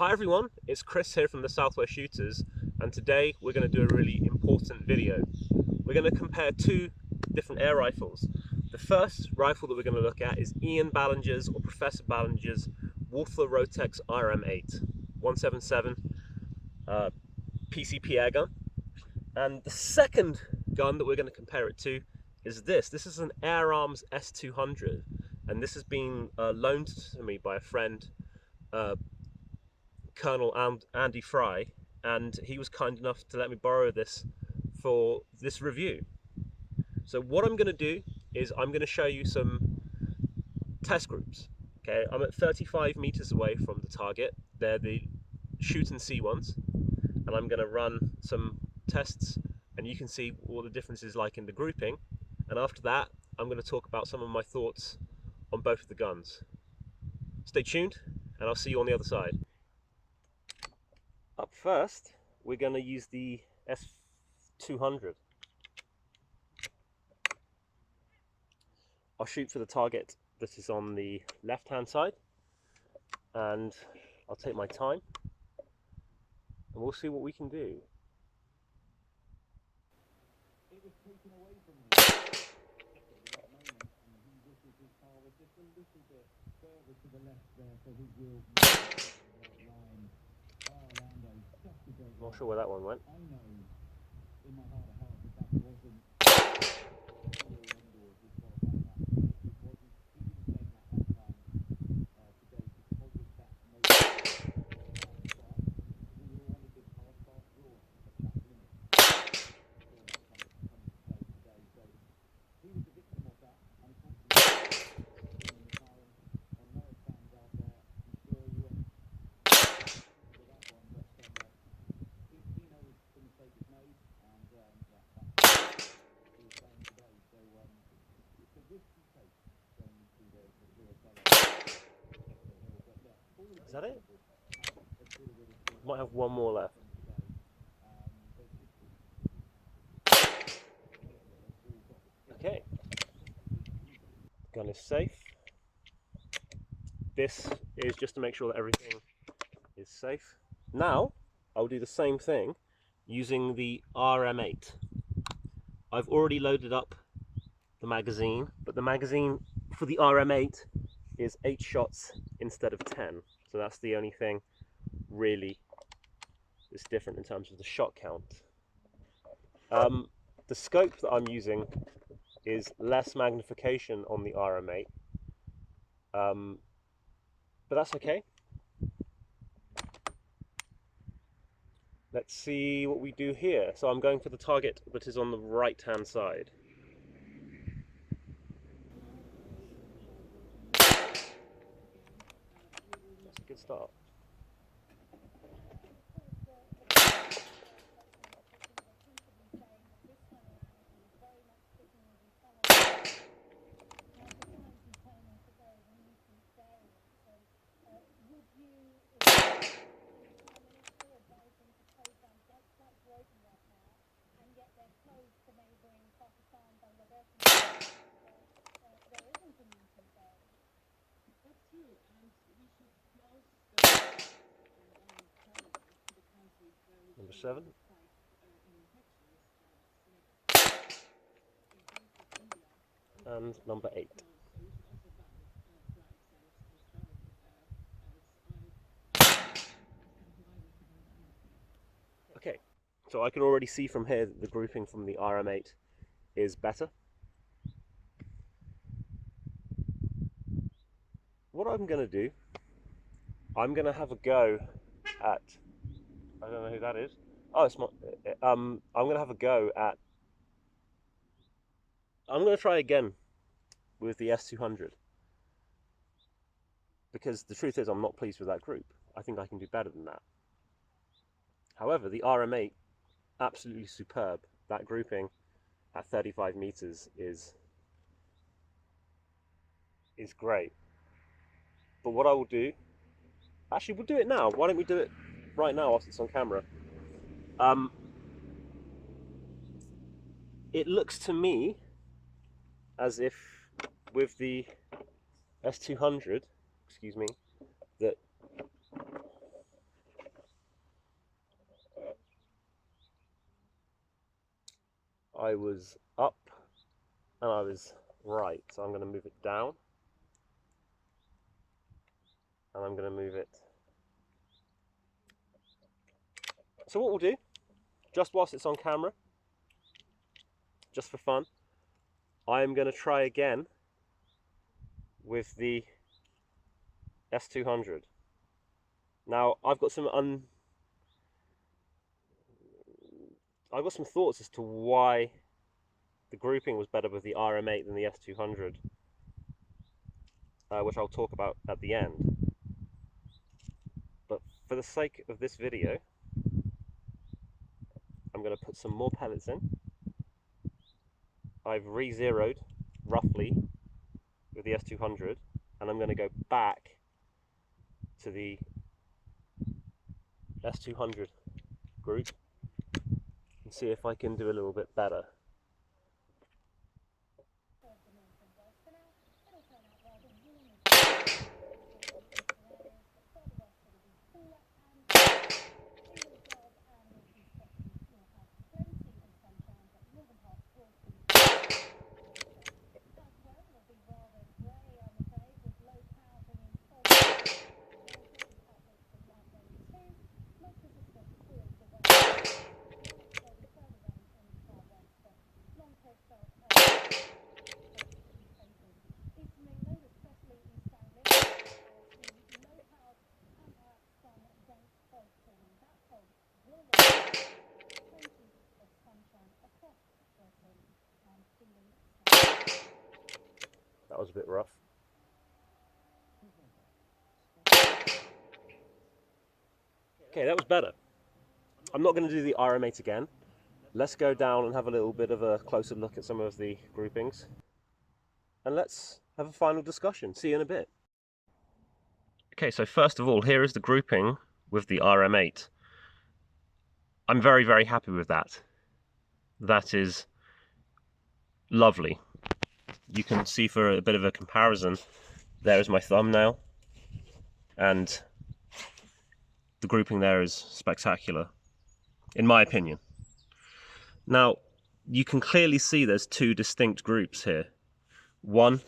Hi everyone, it's Chris here from the Southwest Shooters, and today we're going to do a really important video. We're going to compare two different air rifles. The first rifle that we're going to look at is Ian Ballinger's, or Professor Ballinger's, Walther Rotex RM8 177 PCP air gun. And the second gun that we're going to compare it to is this. This is an Arms S200, and this has been loaned to me by a friend, Colonel Andy Fry, and he was kind enough to let me borrow this for this review. So what I'm going to do is I'm going to show you some test groups. Okay, I'm at 35 meters away from the target. They're the shoot and see ones, and I'm going to run some tests, and you can see what the difference is like in the grouping. And after that, I'm going to talk about some of my thoughts on both of the guns. Stay tuned, and I'll see you on the other side. Up first, we're going to use the S200. I'll shoot for the target that is on the left-hand side, and I'll take my time, and we'll see what we can do. It was taken away from him at that moment, and he wishes his car was just a little bit further to the left there, so his wheel line. Not sure where that one went. I know in my heart of hearts that wasn't Is that it? Might have one more left. Okay. Gun is safe. This is just to make sure that everything is safe. Now, I'll do the same thing using the RM8. I've already loaded up the magazine, but the magazine for the RM8 is 8 shots instead of 10. So that's the only thing really that's different in terms of the shot count. The scope that I'm using is less magnification on the RM8, but that's okay. Let's see what we do here. So I'm going for the target that is on the right-hand side. That's a good start. Number 7. And number 8. Okay, so I can already see from here that the grouping from the RM8 is better. What I'm going to do, I'm going to have a go at, I don't know who that is. Oh, it's my, I'm going to have a go at, I'm going to try again with the S200. Because the truth is I'm not pleased with that group. I think I can do better than that. However, the RM8, absolutely superb. That grouping at 35 meters is great. But what I will do, actually we'll do it now. Why don't we do it right now whilst it's on camera? It looks to me as if with the S200, excuse me, that I was up and I was right. So I'm going to move it down and I'm going to move it. So what we'll do, just whilst it's on camera, just for fun, I'm going to try again with the S200. Now I've got some thoughts as to why the grouping was better with the RM8 than the S200, which I'll talk about at the end. But for the sake of this video, I'm going to put some more pellets in. I've re-zeroed roughly with the S200, and I'm going to go back to the S200 group and see if I can do a little bit better. That was a bit rough. Okay, that was better. I'm not going to do the RM8 again. Let's go down and have a little bit of a closer look at some of the groupings. And let's have a final discussion. See you in a bit. Okay, so first of all, here is the grouping with the RM8. I'm very, very happy with that. That is lovely. You can see, for a bit of a comparison, there is my thumbnail, and the grouping there is spectacular, in my opinion. Now, you can clearly see there's two distinct groups here. One,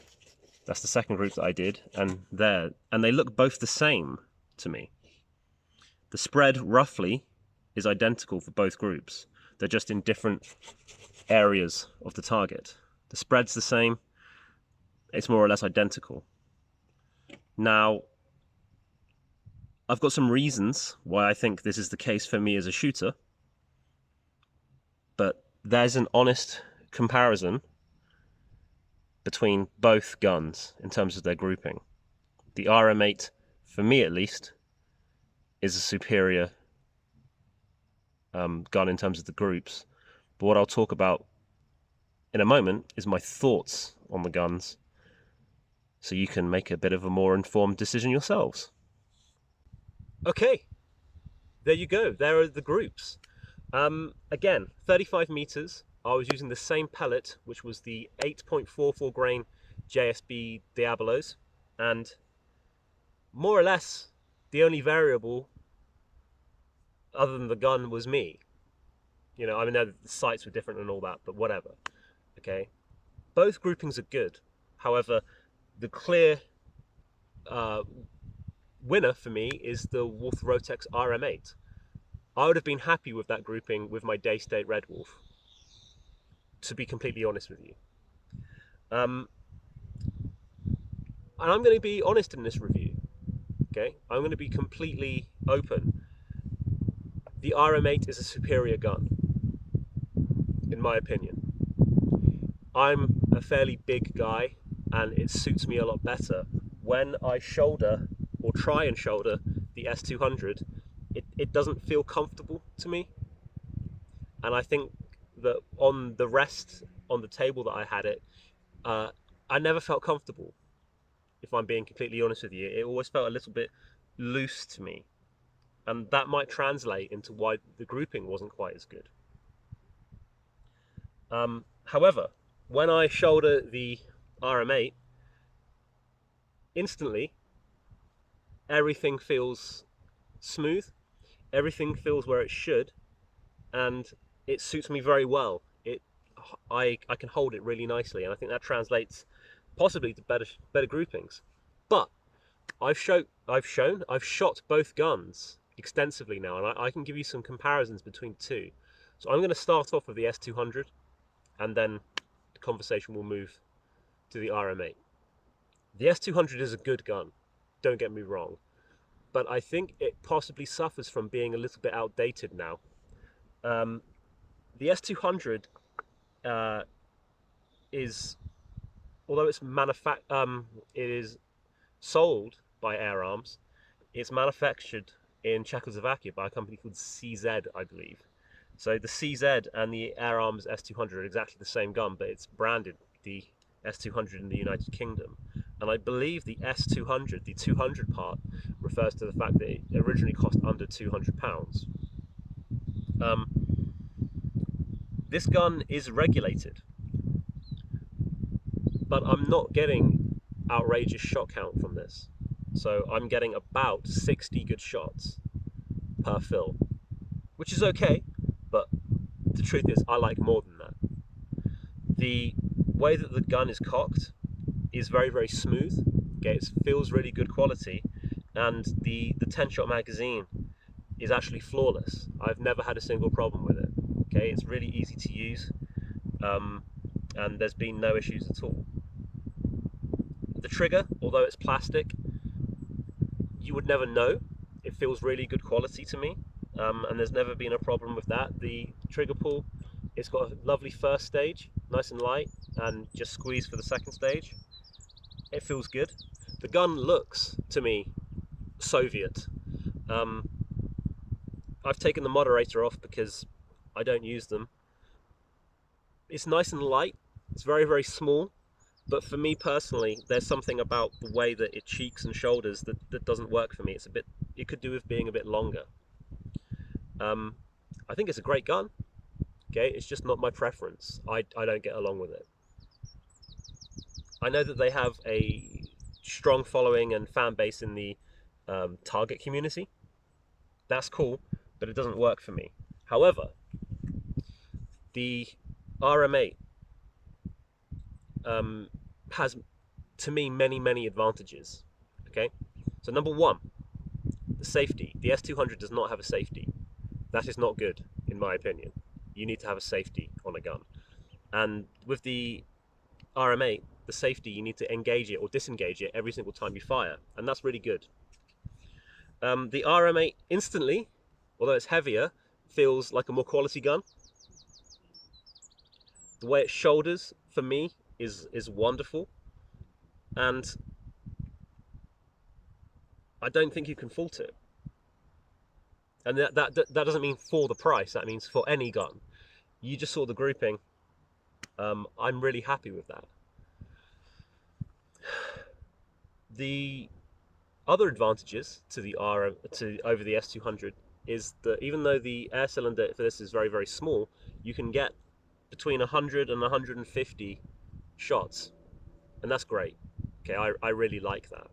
that's the second group that I did, and there, and they look both the same to me. The spread roughly is identical for both groups. They're just in different areas of the target. The spread's the same. It's more or less identical. Now, I've got some reasons why I think this is the case for me as a shooter, but there's an honest comparison between both guns in terms of their grouping. The RM8, for me at least, is a superior gun in terms of the groups. But what I'll talk about in a moment is my thoughts on the guns, so you can make a bit of a more informed decision yourselves. Okay, there you go. There are the groups. Again, 35 meters. I was using the same pellet, which was the 8.44 grain JSB Diablos, and more or less the only variable other than the gun was me. You know, I mean, the sights were different and all that, but whatever. Okay, both groupings are good. However, the clear winner for me is the Walther Rotex RM8. I would have been happy with that grouping with my Day-State Red Wolf, to be completely honest with you. And I'm going to be honest in this review. Okay, I'm going to be completely open. The RM8 is a superior gun, in my opinion. I'm a fairly big guy, and it suits me a lot better. When I shoulder, or try and shoulder, the S200, it doesn't feel comfortable to me. And I think that on the rest, on the table that I had it, I never felt comfortable, if I'm being completely honest with you. It always felt a little bit loose to me. And that might translate into why the grouping wasn't quite as good. However, when I shoulder the RM8, instantly everything feels smooth, everything feels where it should, and it suits me very well. It I can hold it really nicely, and I think that translates possibly to better groupings. But I've shot both guns extensively now, and I can give you some comparisons between the two. So I'm going to start off with the S200, and then the conversation will move to the RM8. The S200 is a good gun, don't get me wrong, but I think it possibly suffers from being a little bit outdated now. The S200 is, although it is sold by Air Arms, it's manufactured in Czechoslovakia by a company called CZ, I believe. So the CZ and the Air Arms S200 are exactly the same gun, but it's branded the S200 in the United Kingdom. And I believe the S200, the 200 part, refers to the fact that it originally cost under £200. This gun is regulated, but I'm not getting outrageous shot count from this. So I'm getting about 60 good shots per fill, which is okay, but the truth is I like more than that. The way that the gun is cocked is very, very smooth. Okay, it feels really good quality, and the 10-shot magazine is actually flawless. I've never had a single problem with it. Okay, it's really easy to use, and there's been no issues at all. The trigger, although it's plastic, you would never know. It feels really good quality to me, and there's never been a problem with that. The trigger pull, it's got a lovely first stage, nice and light, and just squeeze for the second stage. It feels good. The gun looks, to me, Soviet. I've taken the moderator off because I don't use them. It's nice and light. It's very, very small. But for me personally, there's something about the way that it cheeks and shoulders that doesn't work for me. It could do with being a bit longer. I think it's a great gun. Okay, it's just not my preference. I don't get along with it. I know that they have a strong following and fan base in the target community. That's cool, but it doesn't work for me. However, the RM8 has, to me, many advantages. Okay, so number one, the safety. The S200 does not have a safety. That is not good, in my opinion. You need to have a safety on a gun. And with the RM8, the safety, you need to engage it or disengage it every single time you fire, and that's really good. The RM8 instantly, although it's heavier, feels like a more quality gun. The way it shoulders, for me, is wonderful, and I don't think you can fault it. And that doesn't mean for the price, that means for any gun. You just saw the grouping. I'm really happy with that. The other advantages to the over the S200 is that even though the air cylinder for this is very, very small, you can get between 100 and 150 shots, and that's great. Okay, I really like that.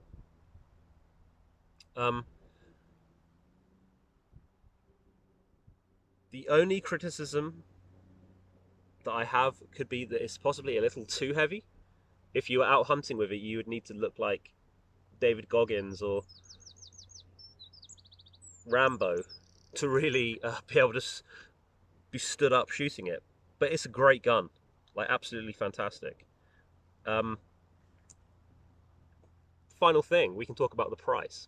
The only criticism that I have could be that it's possibly a little too heavy. If you were out hunting with it, you would need to look like David Goggins or Rambo to really be able to be stood up shooting it. But it's a great gun, like absolutely fantastic. Final thing, we can talk about the price.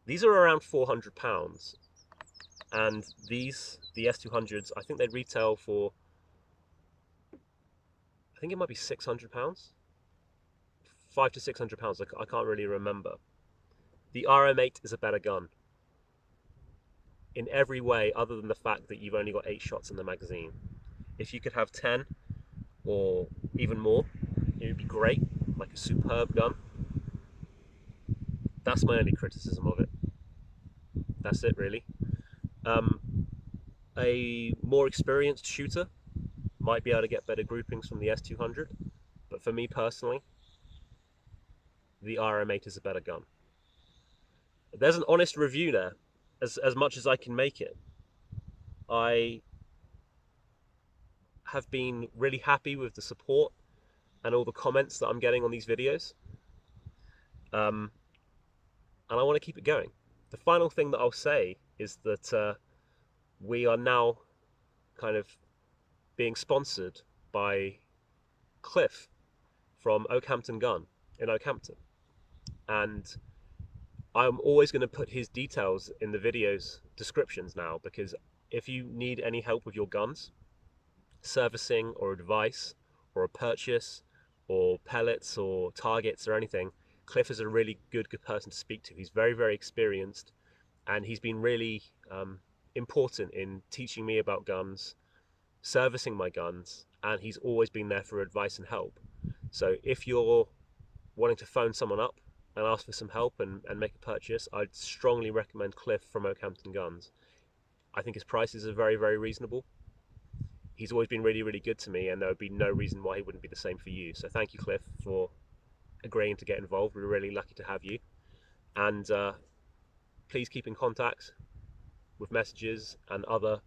These are around £400, and the S200s, I think they retail for, I think it might be £600, £500 to £600. I can't really remember. The RM8 is a better gun in every way, other than the fact that you've only got 8 shots in the magazine. If you could have 10 or even more, it would be great, like a superb gun. That's my only criticism of it. That's it, really. A more experienced shooter might be able to get better groupings from the S200, but for me personally, the RM8 is a better gun. There's an honest review there, as much as I can make it. I have been really happy with the support and all the comments that I'm getting on these videos. And I want to keep it going. The final thing that I'll say is that we are now kind of being sponsored by Cliff from Okehampton Gun in Okehampton. And I'm always going to put his details in the videos descriptions now, because if you need any help with your guns, servicing or advice or a purchase or pellets or targets or anything, Cliff is a really good person to speak to. He's very, very experienced, and he's been really important in teaching me about guns, servicing my guns, and he's always been there for advice and help. So if you're wanting to phone someone up and ask for some help and make a purchase, I'd strongly recommend Cliff from Okehampton Guns. I think his prices are very, very reasonable. He's always been really, really good to me, and there would be no reason why he wouldn't be the same for you. So thank you, Cliff, for agreeing to get involved. We're really lucky to have you. And please keep in contact with messages and other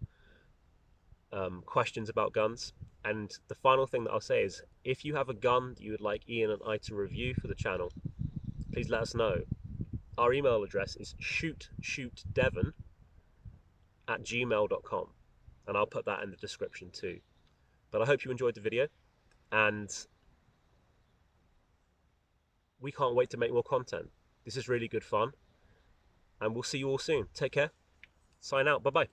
questions about guns. And the final thing that I'll say is, if you have a gun that you would like Ian and I to review for the channel, please let us know. Our email address is shootshootdevon@gmail.com, and I'll put that in the description too. But I hope you enjoyed the video, and we can't wait to make more content. This is really good fun, and we'll see you all soon. Take care. Sign out. Bye-bye.